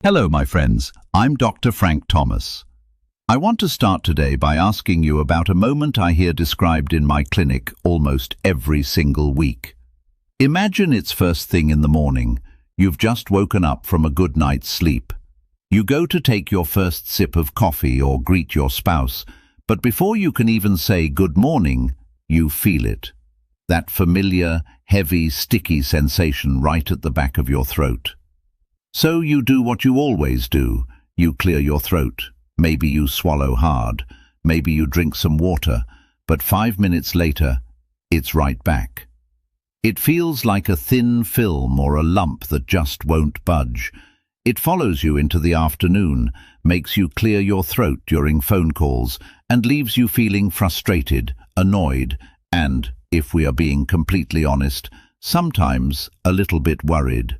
Hello, my friends. I'm Dr. Frank Thomas. I want to start today by asking you about a moment I hear described in my clinic almost every single week. Imagine it's first thing in the morning. You've just woken up from a good night's sleep. You go to take your first sip of coffee or greet your spouse, but before you can even say good morning, you feel it. That familiar, heavy, sticky sensation right at the back of your throat. So you do what you always do. You clear your throat. Maybe you swallow hard. Maybe you drink some water. But 5 minutes later, it's right back. It feels like a thin film or a lump that just won't budge. It follows you into the afternoon, makes you clear your throat during phone calls, and leaves you feeling frustrated, annoyed, and, if we are being completely honest, sometimes a little bit worried.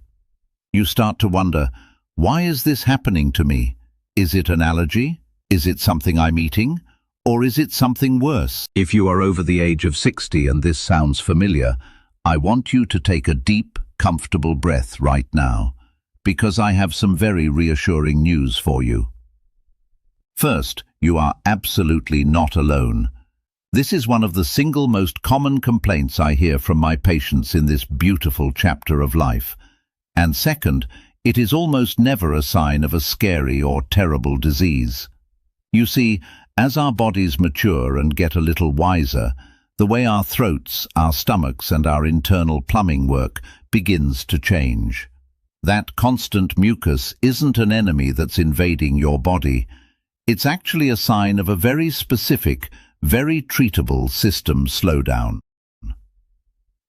You start to wonder, why is this happening to me? Is it an allergy? Is it something I'm eating? Or is it something worse? If you are over the age of 60 and this sounds familiar, I want you to take a deep, comfortable breath right now, because I have some very reassuring news for you. First, you are absolutely not alone. This is one of the single most common complaints I hear from my patients in this beautiful chapter of life. And second, it is almost never a sign of a scary or terrible disease. You see, as our bodies mature and get a little wiser, the way our throats, our stomachs, and our internal plumbing work begins to change. That constant mucus isn't an enemy that's invading your body. It's actually a sign of a very specific, very treatable system slowdown.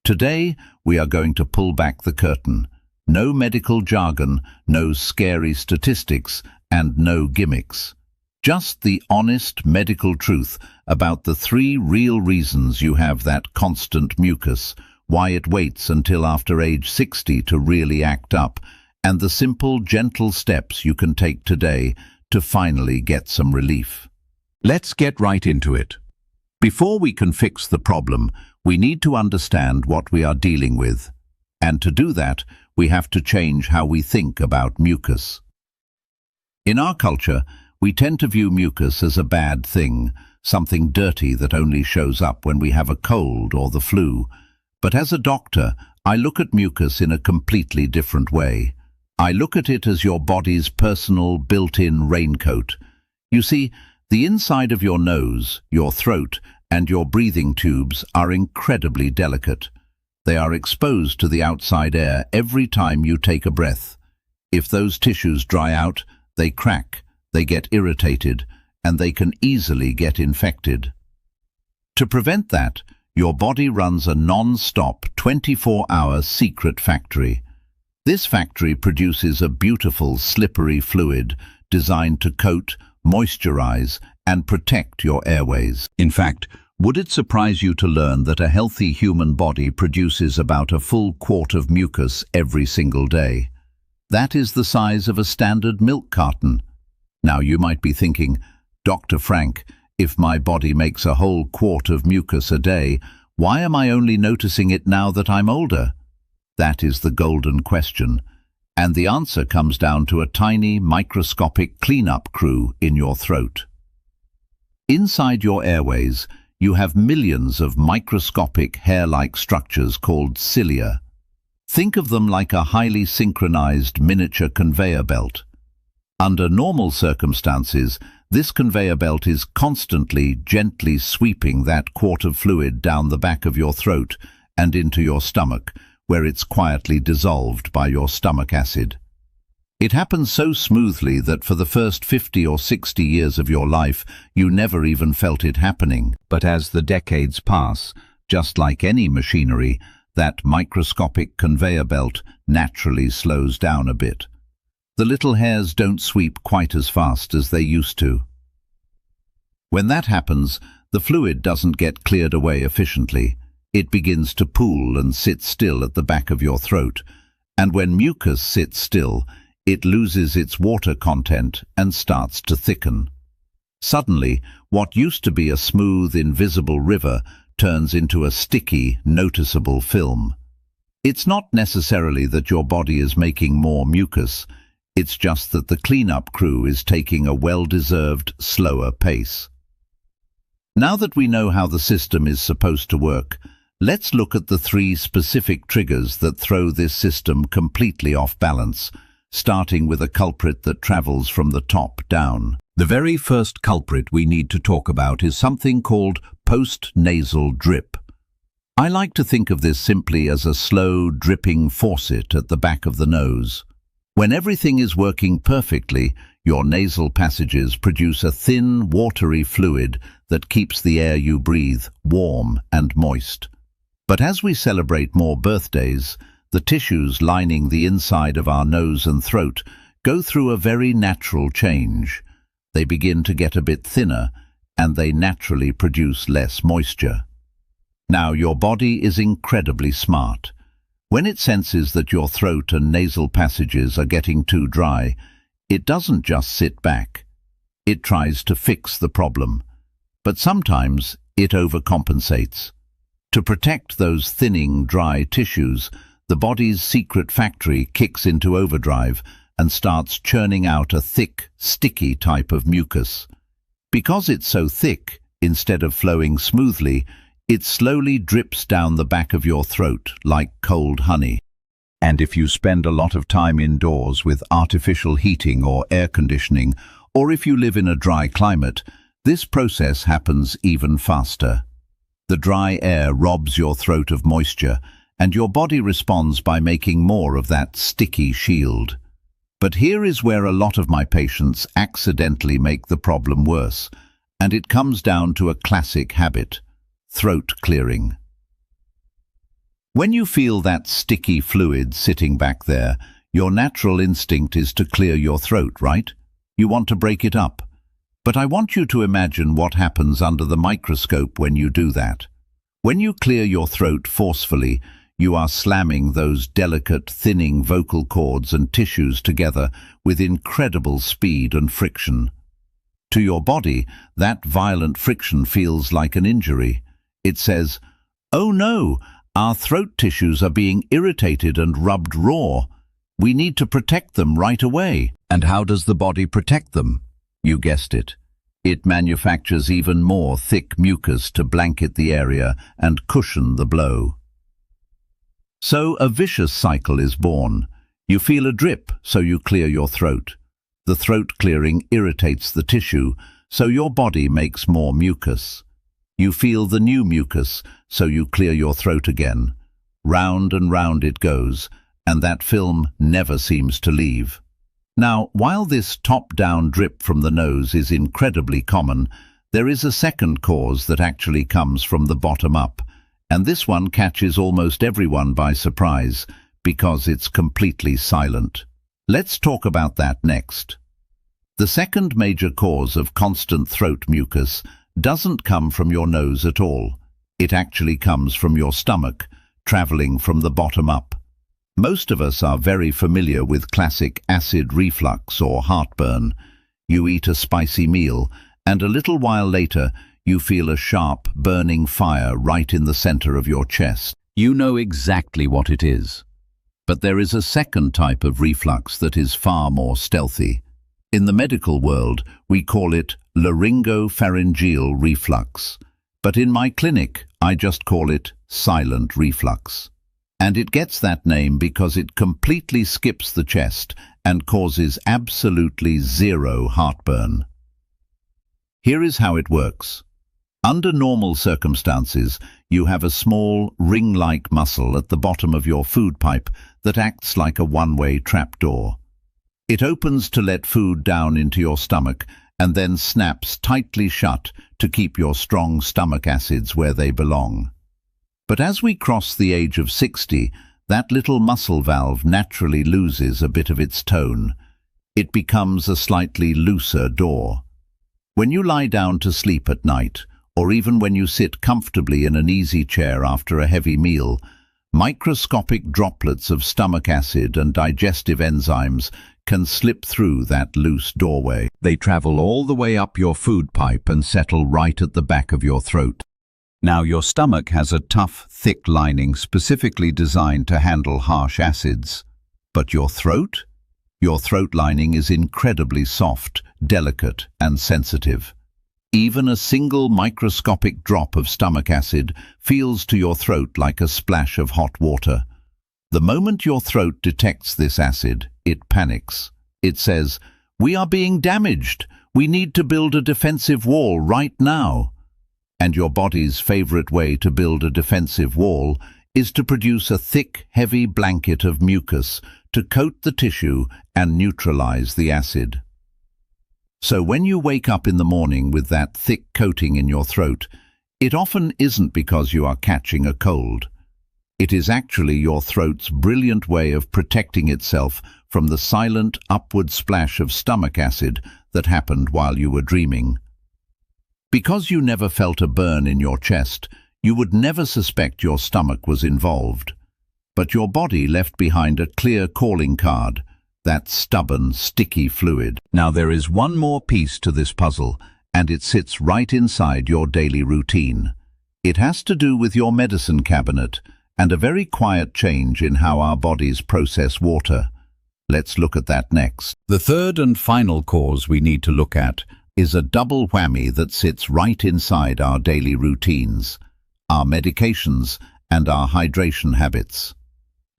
Today, we are going to pull back the curtain. No medical jargon, no scary statistics, and no gimmicks. Just the honest medical truth about the 3 real reasons you have that constant mucus, why it waits until after age 60 to really act up, and the simple, gentle steps you can take today to finally get some relief. Let's get right into it. Before we can fix the problem, we need to understand what we are dealing with. And to do that, we have to change how we think about mucus. In our culture, we tend to view mucus as a bad thing, something dirty that only shows up when we have a cold or the flu. But as a doctor, I look at mucus in a completely different way. I look at it as your body's personal, built-in raincoat. You see, the inside of your nose, your throat, and your breathing tubes are incredibly delicate. They are exposed to the outside air every time you take a breath. If those tissues dry out, they crack, they get irritated, and they can easily get infected. To prevent that, your body runs a non-stop 24-hour secret factory. This factory produces a beautiful slippery fluid designed to coat, moisturize, and protect your airways. In fact, would it surprise you to learn that a healthy human body produces about a full quart of mucus every single day? That is the size of a standard milk carton. Now you might be thinking, Dr. Frank, if my body makes a whole quart of mucus a day, why am I only noticing it now that I'm older? That is the golden question. And the answer comes down to a tiny, microscopic cleanup crew in your throat. Inside your airways, you have millions of microscopic hair-like structures called cilia. Think of them like a highly synchronized miniature conveyor belt. Under normal circumstances, this conveyor belt is constantly, gently sweeping that quart of fluid down the back of your throat and into your stomach, where it's quietly dissolved by your stomach acid. It happens so smoothly that for the first 50 or 60 years of your life, you never even felt it happening. But as the decades pass, just like any machinery, that microscopic conveyor belt naturally slows down a bit. The little hairs don't sweep quite as fast as they used to. When that happens, the fluid doesn't get cleared away efficiently. It begins to pool and sit still at the back of your throat. And when mucus sits still, it loses its water content and starts to thicken. Suddenly, what used to be a smooth, invisible river turns into a sticky, noticeable film. It's not necessarily that your body is making more mucus. It's just that the cleanup crew is taking a well-deserved, slower pace. Now that we know how the system is supposed to work, let's look at the 3 specific triggers that throw this system completely off balance, starting with a culprit that travels from the top down. The very first culprit we need to talk about is something called post-nasal drip. I like to think of this simply as a slow, dripping faucet at the back of the nose. When everything is working perfectly, your nasal passages produce a thin, watery fluid that keeps the air you breathe warm and moist. But as we celebrate more birthdays, the tissues lining the inside of our nose and throat go through a very natural change. They begin to get a bit thinner, and they naturally produce less moisture. Now, your body is incredibly smart. When it senses that your throat and nasal passages are getting too dry, it doesn't just sit back. It tries to fix the problem. But sometimes it overcompensates. To protect those thinning, dry tissues, the body's secret factory kicks into overdrive and starts churning out a thick, sticky type of mucus. Because it's so thick, instead of flowing smoothly, it slowly drips down the back of your throat like cold honey. And if you spend a lot of time indoors with artificial heating or air conditioning, or if you live in a dry climate, this process happens even faster. The dry air robs your throat of moisture, and your body responds by making more of that sticky shield. But here is where a lot of my patients accidentally make the problem worse, and it comes down to a classic habit: throat clearing. When you feel that sticky fluid sitting back there, your natural instinct is to clear your throat, right? You want to break it up. But I want you to imagine what happens under the microscope when you do that. When you clear your throat forcefully, you are slamming those delicate, thinning vocal cords and tissues together with incredible speed and friction. To your body, that violent friction feels like an injury. It says, "Oh no, our throat tissues are being irritated and rubbed raw. We need to protect them right away." And how does the body protect them? You guessed it. It manufactures even more thick mucus to blanket the area and cushion the blow. So a vicious cycle is born. You feel a drip, so you clear your throat. The throat clearing irritates the tissue, so your body makes more mucus. You feel the new mucus, so you clear your throat again. Round and round it goes, and that film never seems to leave. Now, while this top-down drip from the nose is incredibly common, there is a second cause that actually comes from the bottom up, and this one catches almost everyone by surprise because it's completely silent. Let's talk about that next. The second major cause of constant throat mucus doesn't come from your nose at all. It actually comes from your stomach, traveling from the bottom up. Most of us are very familiar with classic acid reflux or heartburn. You eat a spicy meal, and a little while later, you feel a sharp, burning fire right in the center of your chest. You know exactly what it is. But there is a second type of reflux that is far more stealthy. In the medical world, we call it laryngopharyngeal reflux. But in my clinic, I just call it silent reflux. And it gets that name because it completely skips the chest and causes absolutely zero heartburn. Here is how it works. Under normal circumstances, you have a small, ring-like muscle at the bottom of your food pipe that acts like a one-way trapdoor. It opens to let food down into your stomach and then snaps tightly shut to keep your strong stomach acids where they belong. But as we cross the age of 60, that little muscle valve naturally loses a bit of its tone. It becomes a slightly looser door. When you lie down to sleep at night, or even when you sit comfortably in an easy chair after a heavy meal, microscopic droplets of stomach acid and digestive enzymes can slip through that loose doorway. They travel all the way up your food pipe and settle right at the back of your throat. Now, your stomach has a tough, thick lining specifically designed to handle harsh acids. But your throat? Your throat lining is incredibly soft, delicate, and sensitive. Even a single microscopic drop of stomach acid feels to your throat like a splash of hot water. The moment your throat detects this acid, it panics. It says, "We are being damaged. We need to build a defensive wall right now." And your body's favorite way to build a defensive wall is to produce a thick, heavy blanket of mucus to coat the tissue and neutralize the acid. So when you wake up in the morning with that thick coating in your throat, it often isn't because you are catching a cold. It is actually your throat's brilliant way of protecting itself from the silent upward splash of stomach acid that happened while you were dreaming. Because you never felt a burn in your chest, you would never suspect your stomach was involved. But your body left behind a clear calling card, that stubborn, sticky fluid. Now there is one more piece to this puzzle, and it sits right inside your daily routine. It has to do with your medicine cabinet and a very quiet change in how our bodies process water. Let's look at that next. The third and final cause we need to look at is a double whammy that sits right inside our daily routines, our medications and our hydration habits.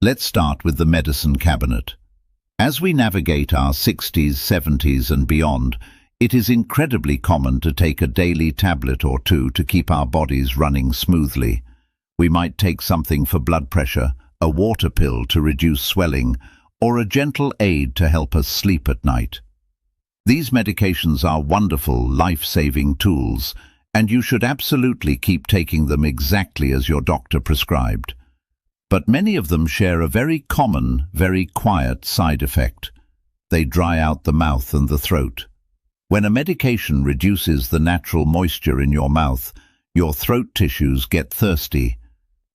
Let's start with the medicine cabinet. As we navigate our 60s, 70s and beyond, it is incredibly common to take a daily tablet or two to keep our bodies running smoothly. We might take something for blood pressure, a water pill to reduce swelling, or a gentle aid to help us sleep at night. These medications are wonderful, life-saving tools, and you should absolutely keep taking them exactly as your doctor prescribed. But many of them share a very common, very quiet side effect. They dry out the mouth and the throat. When a medication reduces the natural moisture in your mouth, your throat tissues get thirsty.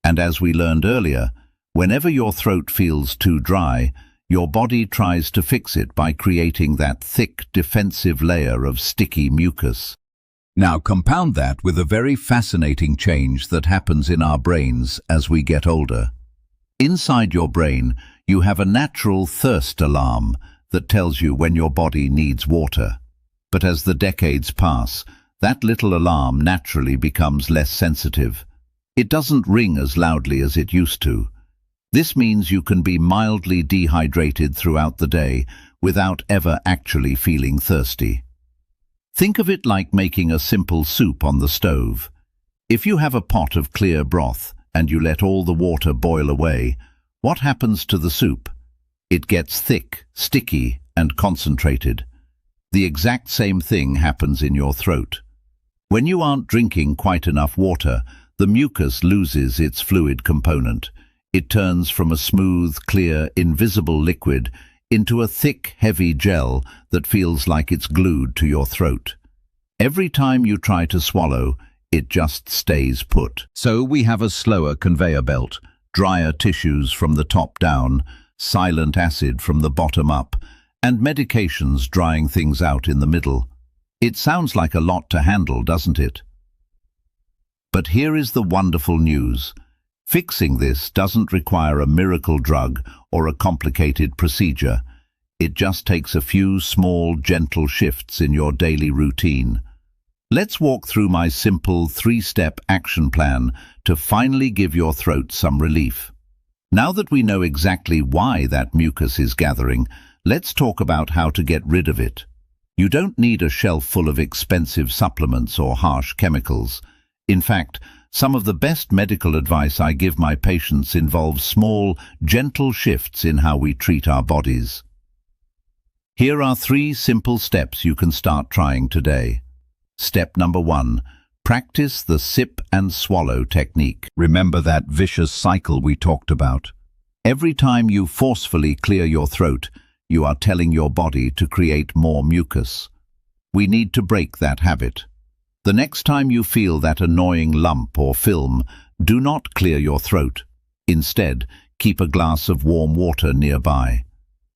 And as we learned earlier, whenever your throat feels too dry, your body tries to fix it by creating that thick, defensive layer of sticky mucus. Now compound that with a very fascinating change that happens in our brains as we get older. Inside your brain, you have a natural thirst alarm that tells you when your body needs water. But as the decades pass, that little alarm naturally becomes less sensitive. It doesn't ring as loudly as it used to. This means you can be mildly dehydrated throughout the day without ever actually feeling thirsty. Think of it like making a simple soup on the stove. If you have a pot of clear broth and you let all the water boil away, what happens to the soup? It gets thick, sticky, and concentrated. The exact same thing happens in your throat. When you aren't drinking quite enough water, the mucus loses its fluid component. It turns from a smooth, clear, invisible liquid into a thick, heavy gel that feels like it's glued to your throat. Every time you try to swallow, it just stays put. So we have a slower conveyor belt, drier tissues from the top down, silent acid from the bottom up, and medications drying things out in the middle. It sounds like a lot to handle, doesn't it? But here is the wonderful news. Fixing this doesn't require a miracle drug or a complicated procedure. It just takes a few small, gentle shifts in your daily routine. Let's walk through my simple 3-step action plan to finally give your throat some relief. Now that we know exactly why that mucus is gathering, let's talk about how to get rid of it. You don't need a shelf full of expensive supplements or harsh chemicals. In fact, some of the best medical advice I give my patients involves small, gentle shifts in how we treat our bodies. Here are 3 simple steps you can start trying today. Step number 1. Practice the sip and swallow technique. Remember that vicious cycle we talked about? Every time you forcefully clear your throat, you are telling your body to create more mucus. We need to break that habit. The next time you feel that annoying lump or film, do not clear your throat. Instead, keep a glass of warm water nearby.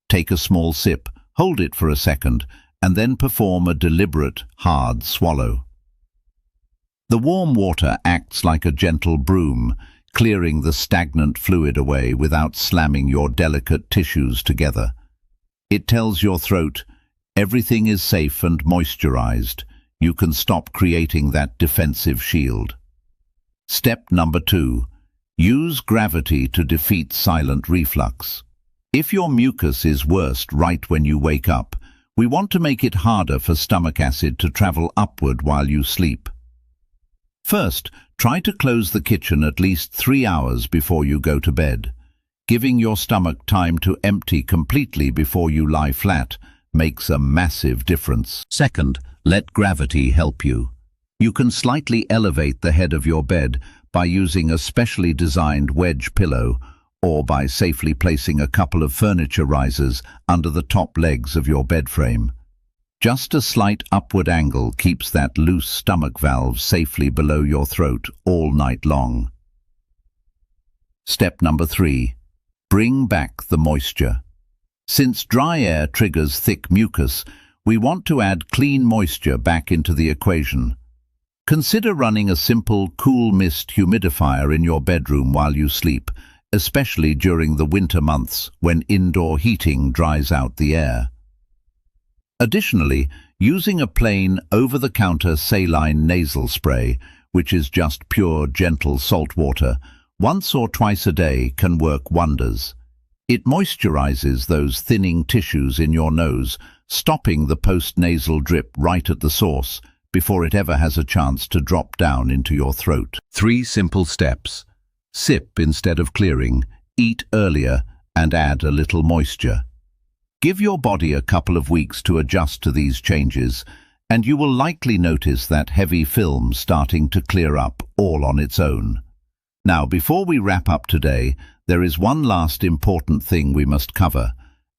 Take a small sip, hold it for a second, and then perform a deliberate, hard swallow. The warm water acts like a gentle broom, clearing the stagnant fluid away without slamming your delicate tissues together. It tells your throat, everything is safe and moisturized. You can stop creating that defensive shield. Step number 2. Use gravity to defeat silent reflux. If your mucus is worst right when you wake up, we want to make it harder for stomach acid to travel upward while you sleep. First, try to close the kitchen at least 3 hours before you go to bed. Giving your stomach time to empty completely before you lie flat makes a massive difference. Second, let gravity help you. You can slightly elevate the head of your bed by using a specially designed wedge pillow or by safely placing a couple of furniture risers under the top legs of your bed frame. Just a slight upward angle keeps that loose stomach valve safely below your throat all night long. Step number 3. Bring back the moisture. Since dry air triggers thick mucus, we want to add clean moisture back into the equation. Consider running a simple cool mist humidifier in your bedroom while you sleep, especially during the winter months when indoor heating dries out the air. Additionally, using a plain over-the-counter saline nasal spray, which is just pure gentle salt water, once or twice a day can work wonders. It moisturizes those thinning tissues in your nose, stopping the post-nasal drip right at the source before it ever has a chance to drop down into your throat. 3 simple steps. Sip instead of clearing, eat earlier, and add a little moisture. Give your body a couple of weeks to adjust to these changes, and you will likely notice that heavy film starting to clear up all on its own. Now, before we wrap up today, there is one last important thing we must cover,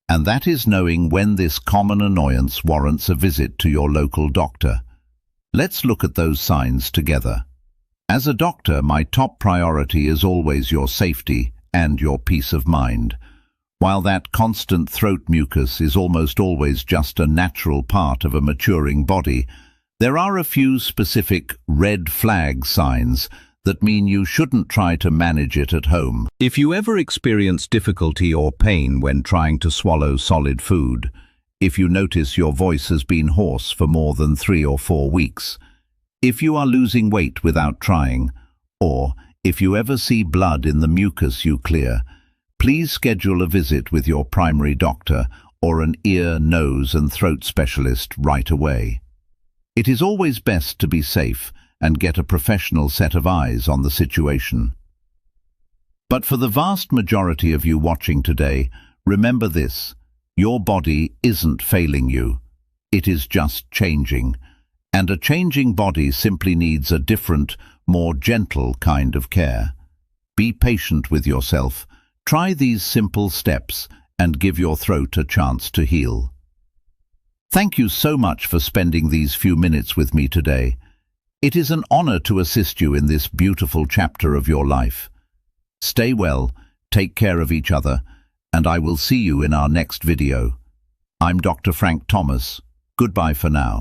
and that is knowing when this common annoyance warrants a visit to your local doctor. Let's look at those signs together. As a doctor, my top priority is always your safety and your peace of mind. While that constant throat mucus is almost always just a natural part of a maturing body, there are a few specific red flag signs that mean you shouldn't try to manage it at home. If you ever experience difficulty or pain when trying to swallow solid food, if you notice your voice has been hoarse for more than 3 or 4 weeks, if you are losing weight without trying, or if you ever see blood in the mucus you clear, please schedule a visit with your primary doctor or an ear, nose and throat specialist right away. It is always best to be safe and get a professional set of eyes on the situation. But for the vast majority of you watching today, remember this: your body isn't failing you. It is just changing. And a changing body simply needs a different, more gentle kind of care. Be patient with yourself. Try these simple steps and give your throat a chance to heal. Thank you so much for spending these few minutes with me today. It is an honor to assist you in this beautiful chapter of your life. Stay well, take care of each other, and I will see you in our next video. I'm Dr. Frank Thomas. Goodbye for now.